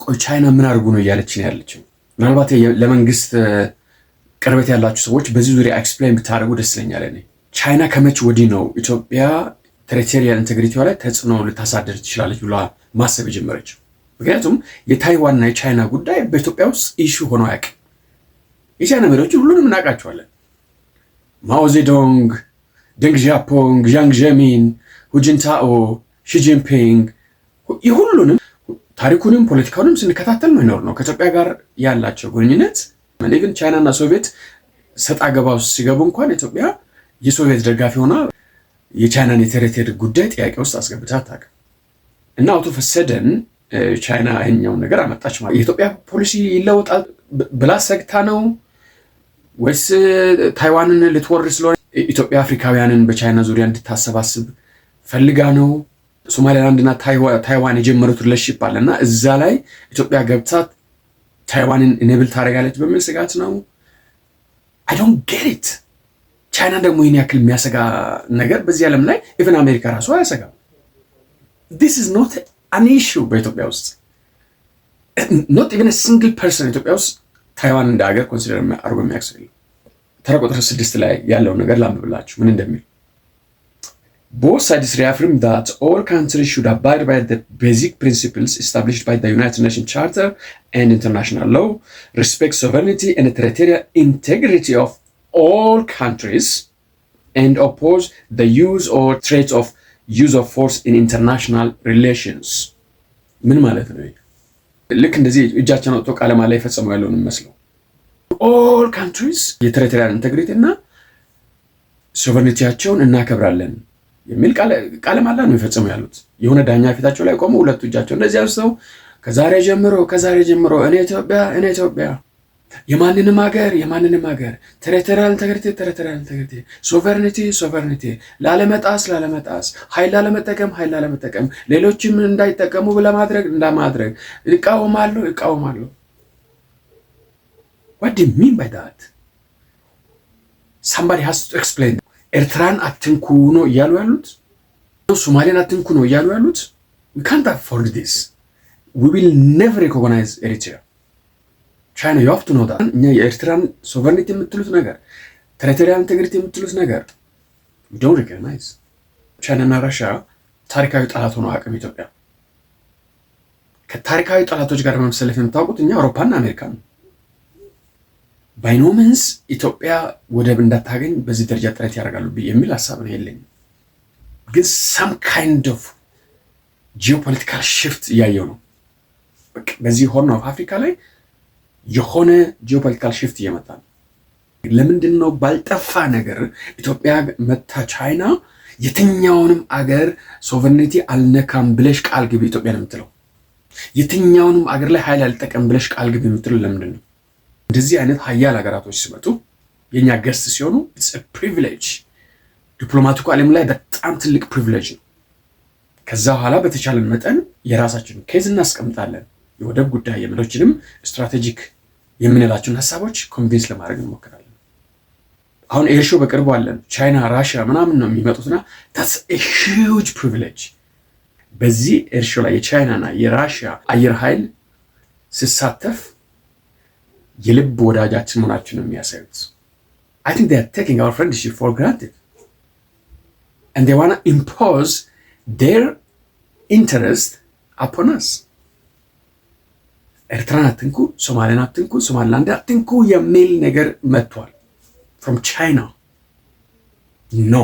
ቆይ ቻይና ምን አድርጉ ነው እያለች ነው ያለችው? ምናልባት ለመንግስት ቅርበት ያላችሁ ሰዎች በዚህ ዙሪያ ኤክስፕሌን ብታደርጉ ደስ ይለኛል። እኔ ቻይና ከመቼ ወዲህ ነው ኢትዮጵያ ቴሪቶሪያል ኢንቴግሪቲዋ ላይ ተጽዕኖ ልታሳድር ትችላለች ብላ ማሰብ የጀመረችው? ምክንያቱም የታይዋንና የቻይና ጉዳይ በኢትዮጵያ ውስጥ ኢሹ ሆኖ አያውቅም። የቻይና መሪዎችን ሁሉንም እናውቃቸዋለን። ማኦዜዶንግ፣ ደንግ ዣፖንግ፣ ዣንግ ዠሚን፣ ሁጅንታኦ፣ ሺጂንፒንግ የሁሉንም ታሪኩንም ፖለቲካውንም ስንከታተል ነው ይኖር ነው። ከኢትዮጵያ ጋር ያላቸው ግንኙነት ግን ቻይናና ሶቪየት ሰጣ ገባ ውስጥ ሲገቡ እንኳን ኢትዮጵያ የሶቪየት ደጋፊ ሆና የቻይናን የቴሪቶሪ ጉዳይ ጥያቄ ውስጥ አስገብታ አታውቅም። እና አውቶ ፈሰደን ቻይና ይሄኛውን ነገር አመጣች ማለት የኢትዮጵያ ፖሊሲ ይለወጣል ብላ ሰግታ ነው ወይስ ታይዋንን ልትወር ስለሆነ ኢትዮጵያ አፍሪካውያንን በቻይና ዙሪያ እንድታሰባስብ ፈልጋ ነው? ሶማሊላንድና ታይዋን የጀመሩት ሪሌሽንሺፕ አለና እዛ ላይ ኢትዮጵያ ገብታ ታይዋንን ኢኔብል ታደርጋለች በሚል ስጋት ነው? አይ ዶንት ጌት ኢት። ቻይና ደግሞ ይህን ያክል የሚያሰጋ ነገር በዚህ ዓለም ላይ ኢቨን አሜሪካ ራሱ አያሰጋም። ዲስ ኢዝ ኖት አን ኢሹ በኢትዮጵያ ውስጥ ኖት ኢቨን ሲንግል ፐርሰን ኢትዮጵያ ውስጥ ታይዋን እንደ ሀገር ኮንሲደር አድርጎ የሚያክሰል። ተራ ቁጥር 6 ላይ ያለውን ነገር ላንብብላችሁ ምን እንደሚል Both sides reaffirm that all countries should abide by the basic principles established by the United Nations Charter and international law, respect sovereignty and territorial integrity of all countries, and oppose the use or threat of use of force in international relations. ምን ማለት ነው? ልክ እንደዚህ እጃችን አውጥቶ ቃለ መሃላ ላይ ፈጽመው ያለውን መስለው all countries የቴሪቶሪያል ኢንቴግሪቲ እና ሶቨሬኒቲያቸውን እናከብራለን የሚል ቃለ መሃላ ነው የፈጸሙ ያሉት። የሆነ ዳኛ ፊታቸው ላይ ቆመው ሁለቱ እጃቸው እንደዚህ አንስተው ከዛሬ ጀምሮ እኔ ኢትዮጵያ የማንንም ሀገር ቴሪቶሪያል ኢንቴግሪቲ ሶቨሬኒቲ ላለመጣስ ኃይል ላለመጠቀም ሌሎችም እንዳይጠቀሙ ለማድረግ እቃወማለሁ። What do you mean by that? Somebody has to explain. ኤርትራን አትንኩ ነው እያሉ ያሉት? ሶማሊያን አትንኩ ነው እያሉ ያሉት? We can't afford this. We will never recognize Eritrea. China, you have to know that. እኛ የኤርትራን ሶቨሬኒቲ የምትሉት ነገር ቴሪቶሪያል ኢንቴግሪቲ የምትሉት ነገር we don't recognize. ቻይና እና ራሽያ ታሪካዊ ጠላት ሆነው አቅም ኢትዮጵያ ከታሪካዊ ጠላቶች ጋር መሰለፍ የምታውቁት እኛ አውሮፓና አሜሪካ ነው። ባይኖመንስ ኢትዮጵያ ወደብ እንዳታገኝ በዚህ ደረጃ ጥረት ያደርጋሉ የሚል ሐሳብ ነው የለኝም። ግን some kind of geopolitical shift እያየው ነው። በቃ በዚህ ሆርን ኦፍ አፍሪካ ላይ የሆነ geopolitical shift እየመጣ ነው። ለምንድን ነው ባልጠፋ ነገር ኢትዮጵያ መታ ቻይና የትኛውንም አገር ሶቨሬኒቲ አልነካም ብለሽ ቃል ግቢ ኢትዮጵያን የምትለው? የትኛውንም አገር ላይ ኃይል አልጠቀም ብለሽ ቃል ግቢ የምትለው ለምንድን ነው? እንደዚህ አይነት ሀያል ሀገራቶች ሲመጡ የኛ ገስት ሲሆኑ it's a privilege። ዲፕሎማቲኩ ዓለም ላይ በጣም ትልቅ ፕሪቪሌጅ ነው። ከዛ በኋላ በተቻለን መጠን የራሳችንን ኬዝ እናስቀምጣለን። የወደብ ጉዳይ የምሎችንም ስትራቴጂክ የምንላቸውን ሀሳቦች ኮንቪንስ ለማድረግ እንሞክራለን። አሁን ኤርሾ በቅርቡ አለን ቻይና ራሽያ ምናምን ነው የሚመጡትና that's a huge privilege። በዚህ ኤርሾ ላይ የቻይናና የራሽያ አየር ኃይል ሲሳተፍ የልብ ወዳጃችን መሆናችን ነው የሚያሳዩት። I think they are taking our friendship for granted and they want to impose their interest upon us. ኤርትራን አትንኩ፣ ሶማሊያን አትንኩ፣ ሶማሊላንድ አትንኩ የሚል ነገር መጥቷል from China. No.